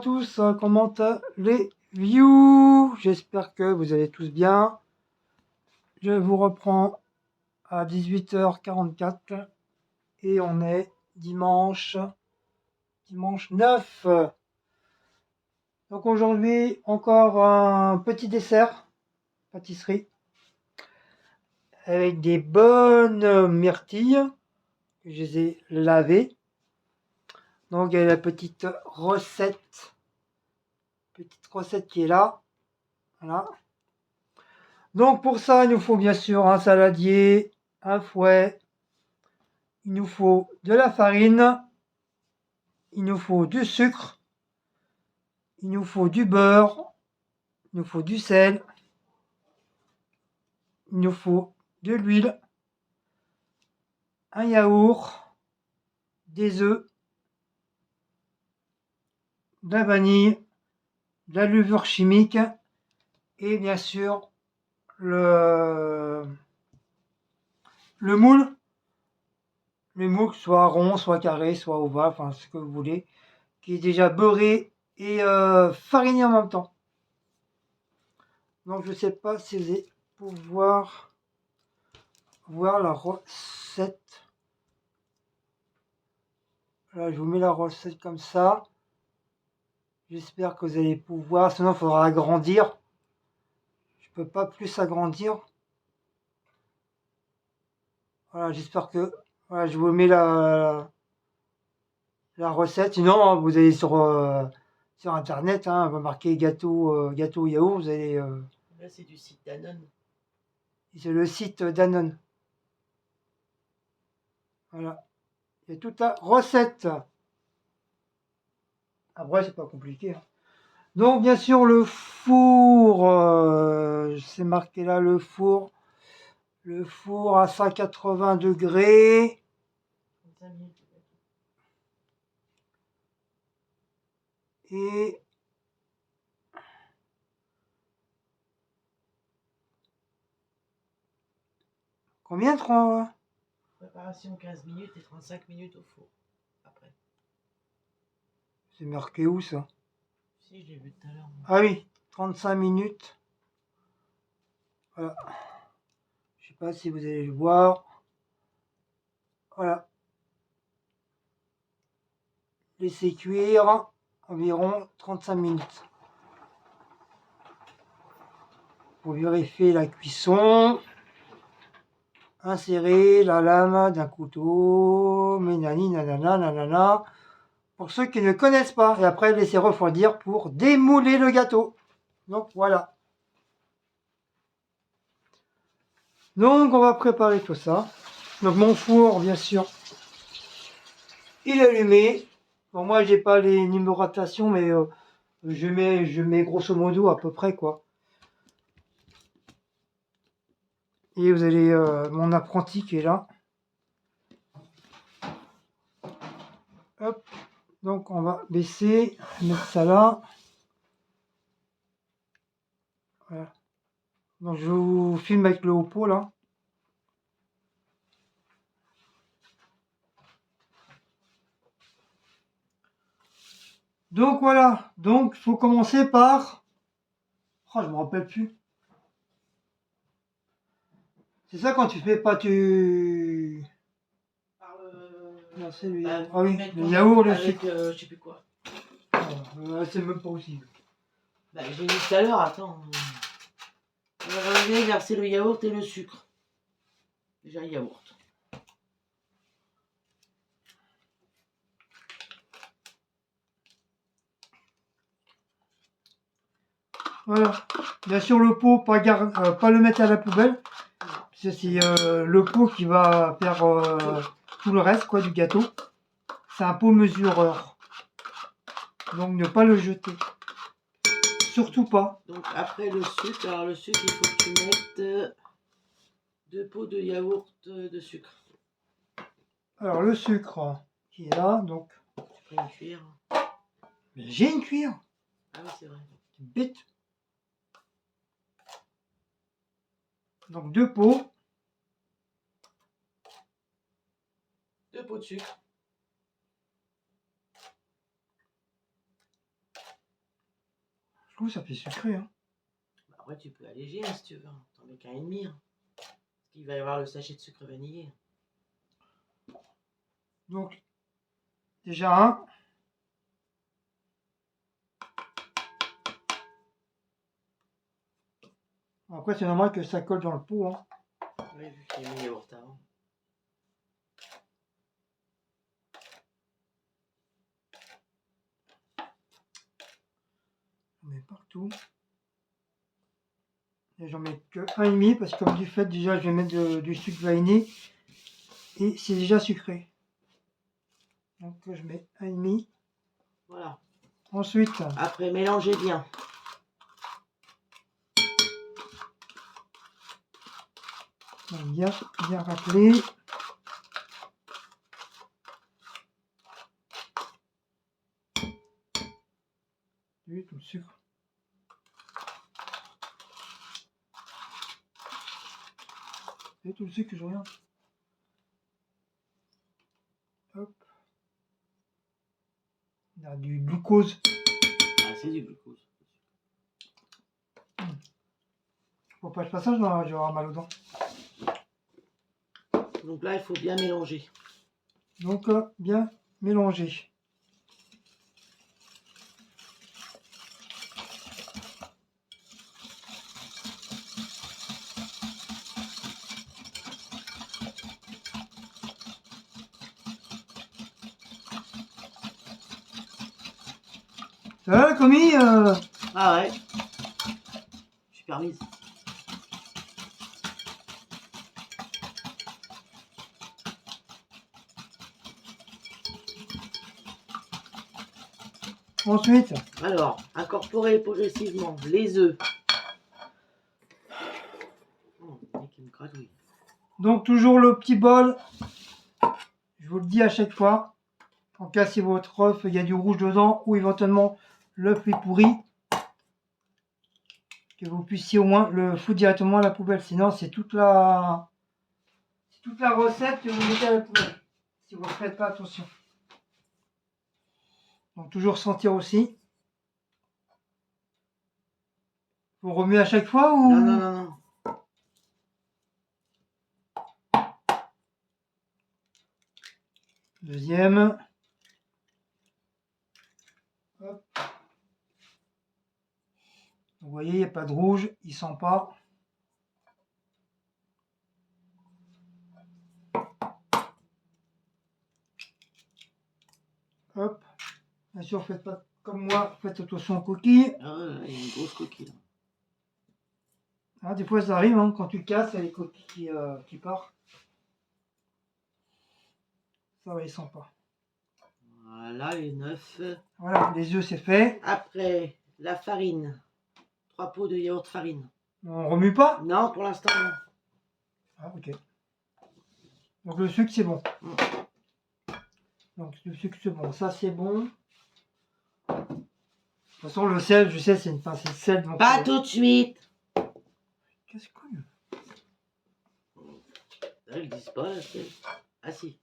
tous, comment les views? J'espère que vous allez tous bien. Je vous reprends à 18h44 et on est dimanche 9. Donc aujourd'hui, encore un petit dessert, pâtisserie, avec des bonnes myrtilles que je les ai lavées. Donc il y a la petite recette qui est là. Voilà. Donc pour ça, il nous faut bien sûr un saladier, un fouet, il nous faut de la farine, il nous faut du sucre, il nous faut du beurre, il nous faut du sel, il nous faut de l'huile, un yaourt, des œufs, de la vanille, de la levure chimique et bien sûr le moule. Le moule soit rond, soit carré, soit ovale, enfin ce que vous voulez, qui est déjà beurré et fariné en même temps. Donc je ne sais pas si vous allez pouvoir voir la recette. Là, je vous mets la recette comme ça. J'espère que vous allez pouvoir, sinon il faudra agrandir. Je peux pas plus agrandir. Voilà, j'espère que... Voilà, je vous mets la recette. Sinon, vous allez sur internet, hein, vous marquez gâteau yaourt, vous allez... Là, c'est du site Danone. C'est le site Danone. Voilà. Il y a toute la recette. Après, c'est pas compliqué. Hein. Donc, bien sûr, le four, c'est marqué là, le four à 180 degrés. 35 minutes. Et combien de Préparation 15 minutes et 35 minutes au four. Après. C'est marqué où ça? Si, j'ai vu tout à l'heure. Ah oui, 35 minutes. Voilà. Je sais pas si vous allez le voir. Voilà. Laissez cuire environ 35 minutes. Pour vérifier la cuisson, insérez la lame d'un couteau, nanani, nanana, nanana. Pour ceux qui ne connaissent pas, et après laissez refroidir pour démouler le gâteau. Donc voilà. Donc on va préparer tout ça. Donc mon four, bien sûr, il est allumé. Bon, moi j'ai pas les numérotations, mais je mets grosso modo à peu près quoi. Et vous avez mon apprenti qui est là. Hop. Donc on va baisser, mettre ça là. Voilà. Donc je vous filme avec le haut pot là. Donc voilà. Donc il faut commencer par... Oh, je me rappelle plus. C'est ça quand tu fais pas tu... Non, c'est le yaourt. Ah oui, le yaourt, le sucre. Je sais plus quoi. C'est même pas possible. Bah, j'ai dit tout à l'heure, attends. On va verser le yaourt et le sucre. Déjà le yaourt. Voilà. Bien sûr, le pot, pas le mettre à la poubelle. C'est le pot qui va faire tout le reste quoi, du gâteau. C'est un pot mesureur. Donc ne pas le jeter. Surtout pas. Donc après le sucre, alors le sucre, il faut que tu mettes 2 pots de yaourt de sucre. Alors le sucre qui est là, donc. Tu prends une cuillère. Mais j'ai une cuillère. Ah oui, c'est vrai. Bête. Donc 2 pots. 2 pots de sucre. Fou, ça fait sucré. Hein. Après, tu peux alléger hein, si tu veux. T'en mets qu'un et demi. Hein. Parce qu'il va y avoir le sachet de sucre vanillé. Donc, déjà un. Après, c'est normal que ça colle dans le pot. Hein. Oui, vu qu'il y a mis les yaourts avant. On met partout. Et j'en mets que 1,5 parce que comme du fait, déjà, je vais mettre du sucre vanillé. Et c'est déjà sucré. Donc, je mets 1,5. Voilà. Ensuite, Après, mélangez bien. bien racler. Oui, tout le sucre. Et tout le sucre que je regarde. Hop. Il y a du glucose. Ah, c'est du glucose. Faut pas que je fasse ça, je vais avoir mal aux dents. Donc là, il faut bien mélanger. Donc, bien mélanger. Ça va la commis Ah ouais. Je suis permise. Ensuite, Alors, incorporez progressivement les œufs. Oh, le mec, il me gratouille. donc toujours le petit bol. Je vous le dis à chaque fois. En cas si votre œuf, il y a du rouge dedans ou éventuellement l'œuf est pourri, que vous puissiez au moins le foutre directement à la poubelle. Sinon, c'est toute la recette que vous mettez à la poubelle. Si vous ne faites pas attention. Donc toujours sentir aussi. Vous remuez à chaque fois ou... Non, non, non, non. Deuxième. Hop. Vous voyez, il n'y a pas de rouge, il sent pas. Hop. Bien sûr, faites pas comme moi, faites attention aux coquilles. Ah ouais, il y a une grosse coquille là. Ah, des fois, ça arrive, hein, quand tu casses, il y a les coquilles qui partent. Ça va, il sent pas. Voilà, les 9. Voilà, les œufs, c'est fait. Après, la farine. 3 pots de yaourt farine. On remue pas? Non, pour l'instant, non. Ah, ok. Donc le sucre, c'est bon. Mm. Donc le sucre, c'est bon. Ça, c'est bon. De toute façon, le sel, je sais, c'est le sel. Donc, Pas tout de suite. qu'est-ce que... Là, ils disent pas, là, c'est... Ah si.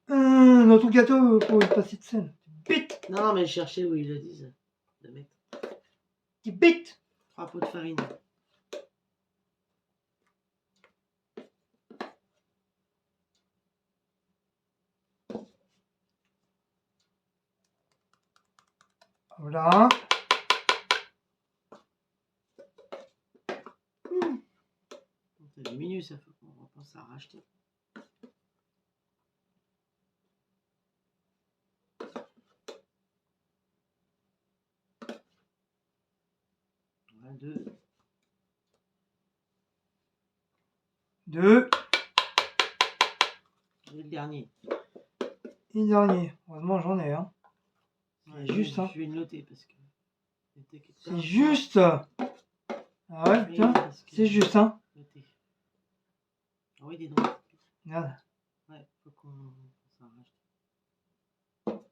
Dans ton gâteau, il faut y passer de sel. Bite! Non, non, mais cherchez où ils le disent. De mettre Qui bite! 3 pots de farine. Voilà. Ça diminue, ça faut qu'on repense à racheter. Voilà, 2. Deux. Et le dernier. Et le dernier. Heureusement, j'en ai, hein. Ouais, C'est juste, hein. Je vais le noter parce que... C'est juste. Ah ouais, Oui, putain. parce que- C'est juste, hein. Noter. Ah oui, dis donc. Regarde. Ouais, faut qu'on s'en rachète.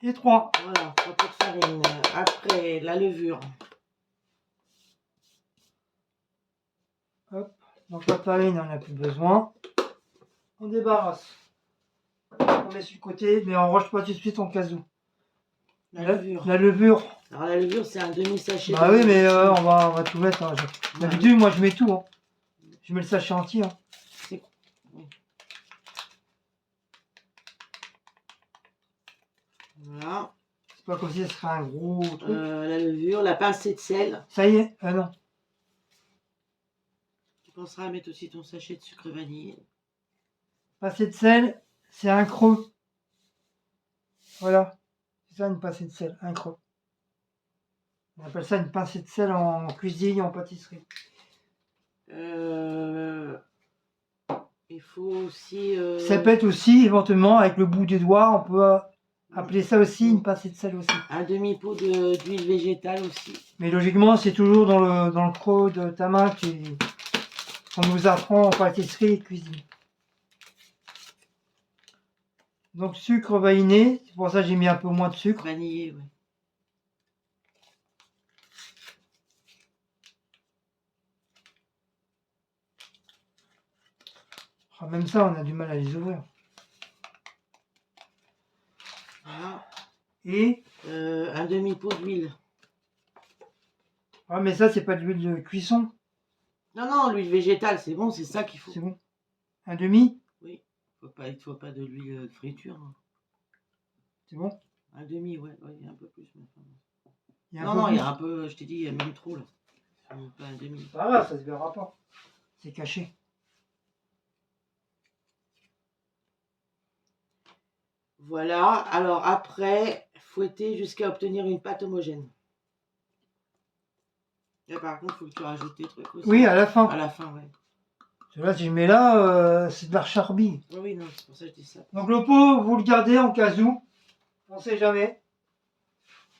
Et 3. Voilà, 3 pots de farine. Après, la levure. Hop. Donc la farine, on n'a plus besoin. On débarrasse. On met sur le côté, mais on range pas tout de suite en cas où. La levure. La levure. Alors la levure, c'est un demi-sachet. Bah oui, mais on va tout mettre. Hein. D'habitude, moi, je mets tout. Hein. Je mets le sachet entier. Hein. Oui. Voilà. C'est pas comme si ce serait un gros truc. La levure, la pincée de sel. Ça y est. Ah non. Tu penseras à mettre aussi ton sachet de sucre vanille. Pincée de sel, c'est un creux. Voilà. C'est ça une pincée de sel, un creux. On appelle ça une pincée de sel en cuisine, en pâtisserie. Il faut aussi... Ça peut être aussi, éventuellement, avec le bout des doigts, on peut appeler ça aussi une pincée de sel aussi. Un demi-pot d'huile végétale aussi. Mais logiquement, c'est toujours dans le creux de ta main qu'on nous apprend en pâtisserie et cuisine. Donc sucre vanillé, c'est pour ça que j'ai mis un peu moins de sucre. Vanillé, oui. Ah, même ça, on a du mal à les ouvrir. Voilà. Et un demi-pot d'huile. ah, mais ça, c'est pas de l'huile de cuisson. Non, l'huile végétale, c'est bon, c'est ça qu'il faut. C'est bon. Un demi, Oui, il ne faut pas de l'huile de friture. Hein. c'est bon. Un demi, ouais, il y a un peu plus. Il y a Non, il y a un peu, je t'ai dit, il y a même trop là. Pas un demi. Pas grave, ça se verra pas. C'est caché. Voilà, alors après, fouetter jusqu'à obtenir une pâte homogène. Là, par contre, il faut que tu rajoutes tes trucs aussi. Oui, à la fin. À la fin, ouais. Là, si je mets là, c'est de la charbie. Oui, non, c'est pour ça que je dis ça. Donc le pot, vous le gardez en cas où. On sait jamais.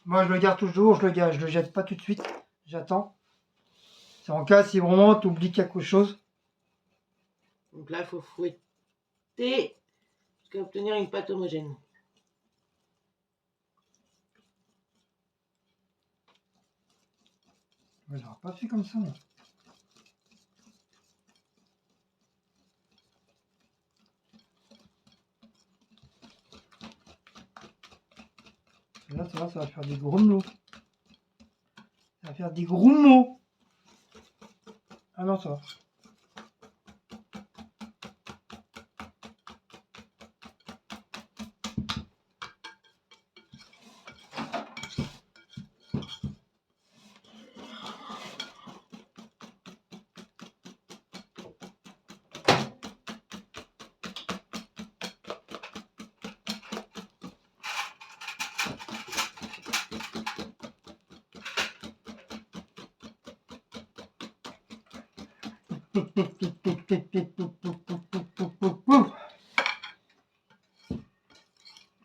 Moi, je le garde toujours. Je le jette pas tout de suite. J'attends. C'est en cas si vraiment tu oublies quelque chose. Donc là, il faut fouetter jusqu'à obtenir une pâte homogène. Ouais, j'aurais pas fait comme ça, moi. Là, ça va faire des grumlots. Ça va faire des grumeaux. Ah non, ça va.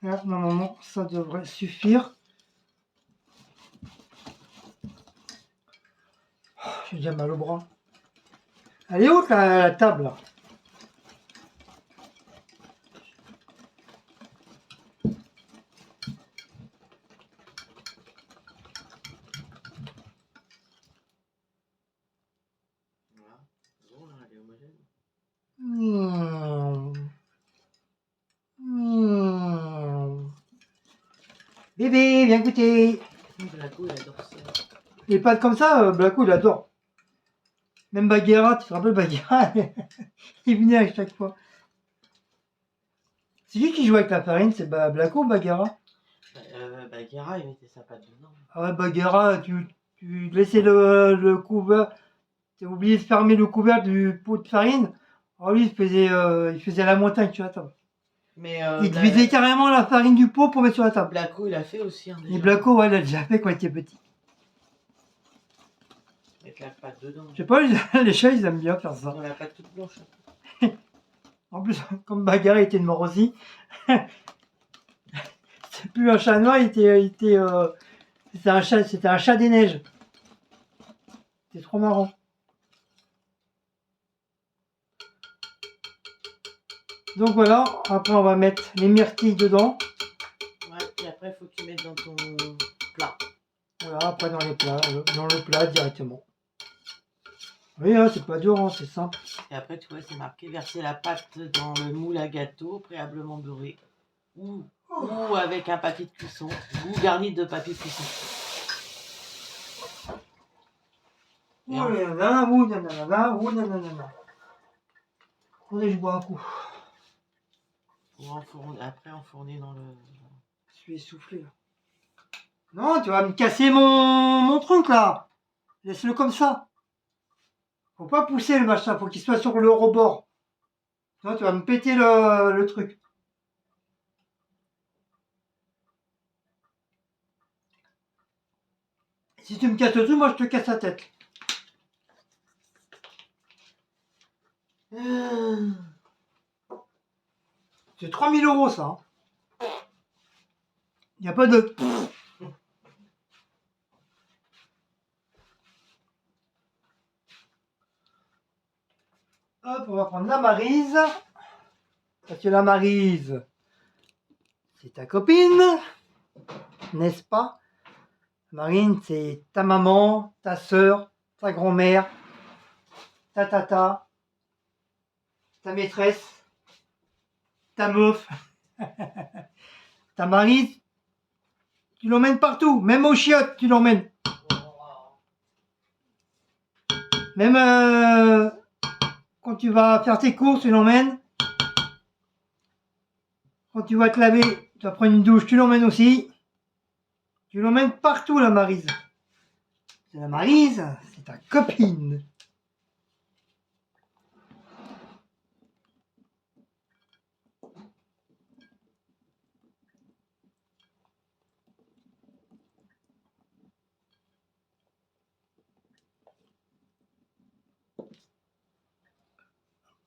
Là, normalement, ça devrait suffire. J'ai déjà mal au bras. Elle est haute la table là. Voilà. Bon, là, elle est homogène. Bébé, viens goûter. Blaco, il adore ça. Les pâtes comme ça, Blaco, il adore. Même Bagheera, tu te rappelles Bagheera, il venait à chaque fois. C'est lui qui jouait avec la farine, c'est Blaco ou Bagheera? Bagheera, il mettait sa pâte dedans. Ah ouais, Bagheera, tu laissais le couvercle, tu as oublié de fermer le couvercle du pot de farine. Alors lui, il faisait la montagne sur la table. Mais Il divisait carrément la farine du pot pour mettre sur la table. Blaco, il a fait aussi. Hein, déjà. Et Blaco, ouais, il a déjà fait quand il était petit. Mettre la pâte dedans. Je sais pas, les chats, ils aiment bien faire ça. Dans la pâte toute blanche. En plus, comme Bagheera était mort aussi, c'est plus un chat noir, c'était un chat des neiges. C'était trop marrant. Donc voilà, après on va mettre les myrtilles dedans. Ouais, et après il faut que tu mettes dans ton plat. Voilà, après dans le plat directement. Oui, hein, c'est pas dur, hein, c'est simple. Et après, tu vois, c'est marqué verser la pâte dans le moule à gâteau préalablement beurré. Ou ou avec un papier de cuisson, ou garni de papier de cuisson. Et Ouh là là, ouh là là là, ouh là là là là. Attendez, je bois un coup. Après enfourner dans le... Je suis essoufflé là. Non, tu vas me casser mon truc là. Laisse-le comme ça. Faut pas pousser le machin, faut qu'il soit sur le rebord. Non, tu vas me péter le truc. Si tu me casses le truc, moi je te casse la tête. C'est 3000 € ça. Il n'y a pas de... Hop, on va prendre la Maryse. Parce que la Maryse, c'est ta copine, n'est-ce pas? Marine, c'est ta maman, ta soeur, ta grand-mère, ta tata, ta maîtresse, ta meuf. Ta Maryse, tu l'emmènes partout, même aux chiottes, tu l'emmènes. Même quand tu vas faire tes courses, tu l'emmènes. Quand tu vas te laver, tu vas prendre une douche, tu l'emmènes aussi. Tu l'emmènes partout, la Maryse. C'est la Maryse, c'est ta copine.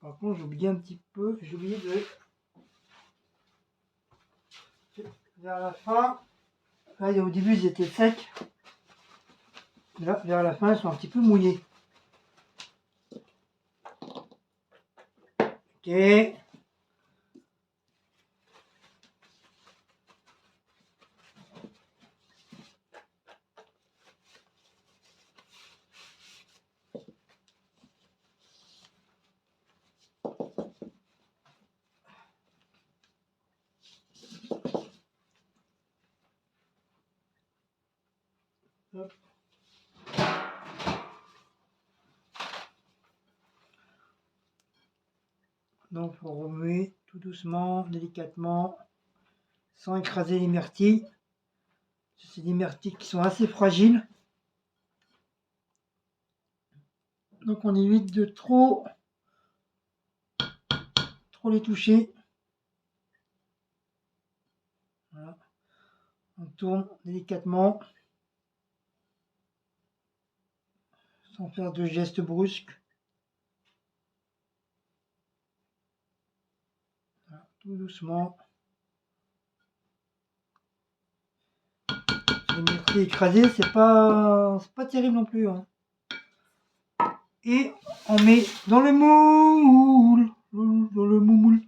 Par contre, j'ai oublié un petit peu, j'ai oublié de... Vers la fin, là, au début, ils étaient secs. Là, vers la fin, ils sont un petit peu mouillés. Ok. Hop. Donc, il faut remuer tout doucement, délicatement, sans écraser les myrtilles. C'est des myrtilles qui sont assez fragiles. Donc, on évite de trop les toucher. Voilà. On tourne délicatement, sans faire de gestes brusques. Voilà, tout doucement. Les myrtilles écrasées, c'est pas terrible non plus. Hein. Et on met dans le moule. Dans le moumoule.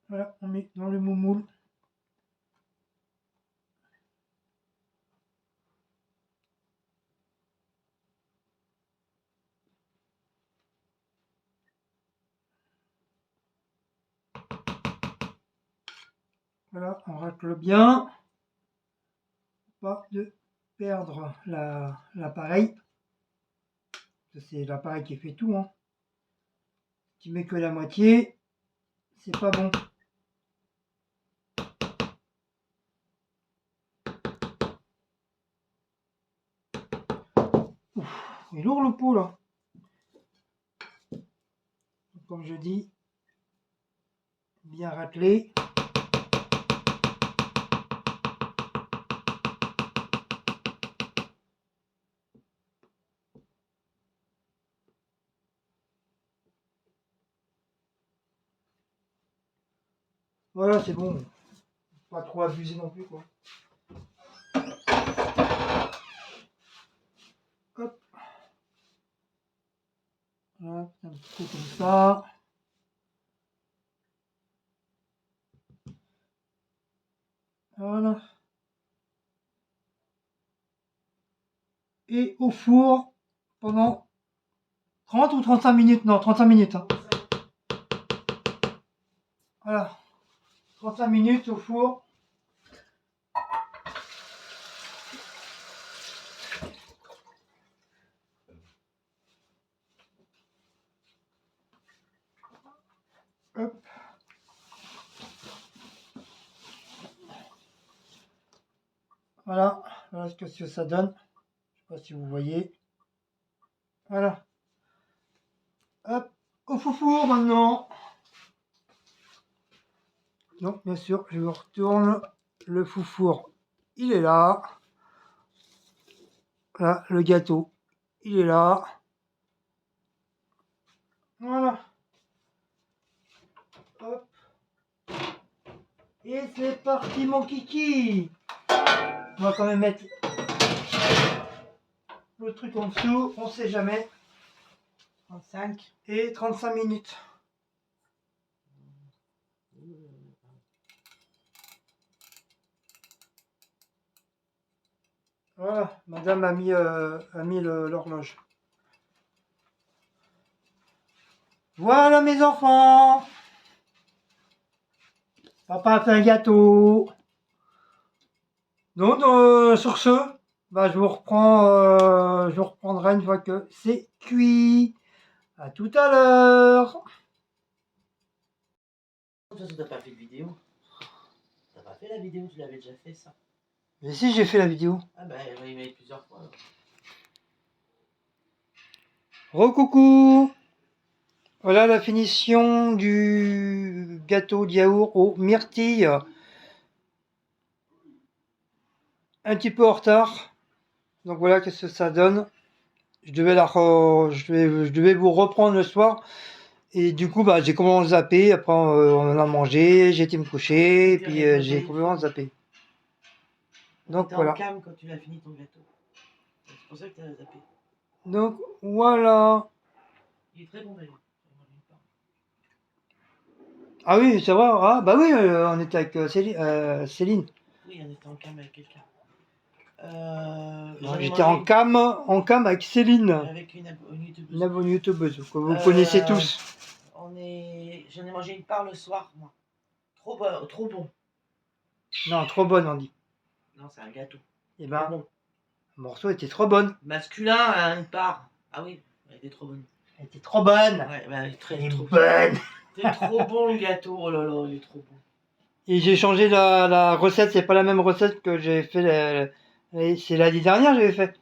Voilà, on met dans le moumoule. Voilà, on racle bien. Pas de perdre l'appareil. C'est l'appareil qui fait tout. Hein. Tu mets que la moitié, c'est pas bon. Ouf, il est lourd le pot là. Comme je dis, bien raclé. Voilà, c'est bon. Pas trop abusé non plus quoi. Hop. Voilà, un petit peu comme ça. Voilà. Et au four pendant 30 ou 35 minutes. Non, 35 minutes. Hein. Voilà. 35 minutes au four. Hop. Voilà, voilà ce que ça donne. Je sais pas si vous voyez. Voilà. Hop, au four maintenant. Donc bien sûr, je vous retourne le four. Il est là. Voilà, le gâteau. Il est là. Voilà. Hop. Et c'est parti mon kiki. On va quand même mettre le truc en dessous, on sait jamais. 35. Et 35 minutes. Voilà, madame a mis l'horloge. Voilà mes enfants. Papa a fait un gâteau. Donc sur ce, bah, je vous reprendrai une fois que c'est cuit. À tout à l'heure. De toute façon, t'as pas fait de vidéo. T'as pas fait la vidéo, tu l'avais déjà fait ça. Mais si, j'ai fait la vidéo. Ah bah, il va y mettre plusieurs fois. Recoucou. Voilà la finition du gâteau de yaourt aux myrtilles. Un petit peu en retard. Donc voilà qu'est-ce que ça donne. Je devais vous reprendre le soir. Et du coup, bah, j'ai complètement zappé. Après, on en a mangé. J'ai été me coucher. Et puis, j'ai complètement zappé. Donc T'es voilà. en cam quand tu l'as fini ton gâteau. C'est pour ça que t'as zappé. Donc voilà. Il est très bon d'ailleurs. Ah oui, c'est vrai. Ah, bah oui, on était avec Céline. Oui, on était en cam avec quelqu'un. J'étais en cam avec Céline. Avec une youtubeuse. Une abonnée youtubeuse que vous connaissez tous. J'en ai mangé une part le soir, moi. Trop bon. Non, trop bonne, on dit. Non, c'est un gâteau. Et ben, bon. le morceau était trop bonne. Masculin, hein, une part. Ah oui, elle était trop bonne. Elle était trop bonne. Ouais, bah, elle est trop trop bonne. C'est trop bon le gâteau. Oh là là, il est trop bon. Et j'ai changé la recette. C'est pas la même recette que j'ai fait. C'est l'année dernière j'avais fait.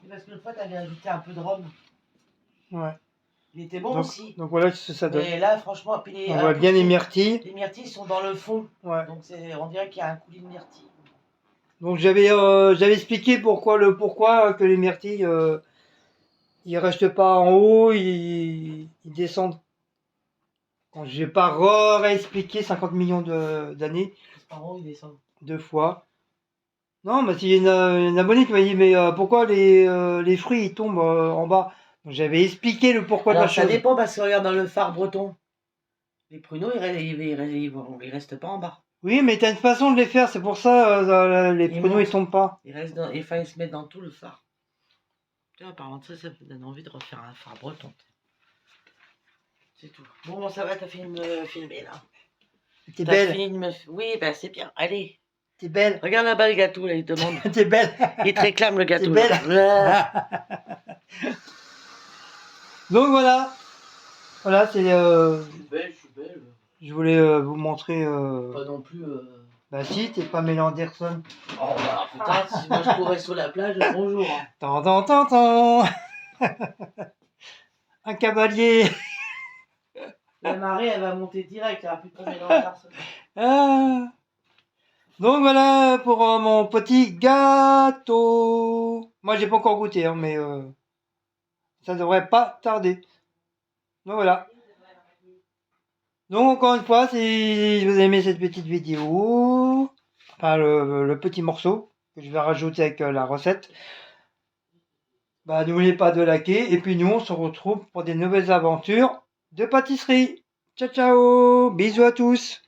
Parce que une fois, t'avais ajouté un peu de rhum. Ouais. Il était bon donc, aussi. Donc voilà ce que ça donne. Mais là, franchement, puis on voit bien les myrtilles. Les myrtilles sont dans le fond. Ouais. Donc on dirait qu'il y a un coulis de myrtilles. Donc j'avais expliqué pourquoi que les myrtilles ils restent pas en haut, ils descendent. Quand j'ai pas réexpliqué 50 millions d'années. En haut, ils descendent. 2 fois. Non, mais il y a une abonnée qui m'a dit mais pourquoi les fruits ils tombent en bas. Donc j'avais expliqué le pourquoi de la chose. Ça dépend parce que regarde dans le phare breton. Les pruneaux, ils restent pas en bas. Oui, mais t'as une façon de les faire, c'est pour ça les pruneaux ils tombent pas. Ils se mettent dans tout le phare. Tu vois, par contre, ça me donne envie de refaire un phare breton. C'est tout. Bon, ça va, t'as fini de me filmer là. T'es belle. Fini de me... Oui, bah c'est bien. Allez. T'es belle. Regarde là-bas le gâteau, là, il demande. T'es belle. Il te réclame le gâteau. T'es belle. Donc voilà. Voilà, c'est. Je suis belle. Je voulais vous montrer. Pas non plus. Bah si, t'es pas Pamela Anderson. Oh bah putain, si moi je courais sur la plage, bonjour. Tant. Un cavalier. La marée, elle va monter direct, il n'y aura plus de Pamela Anderson. Ah. Donc voilà pour mon petit gâteau. Moi j'ai pas encore goûté, hein, mais ça devrait pas tarder. Donc voilà. Donc encore une fois, si vous avez aimé cette petite vidéo, enfin le petit morceau que je vais rajouter avec la recette, bah n'oubliez pas de liker. Et puis nous on se retrouve pour des nouvelles aventures de pâtisserie. Ciao ciao, bisous à tous.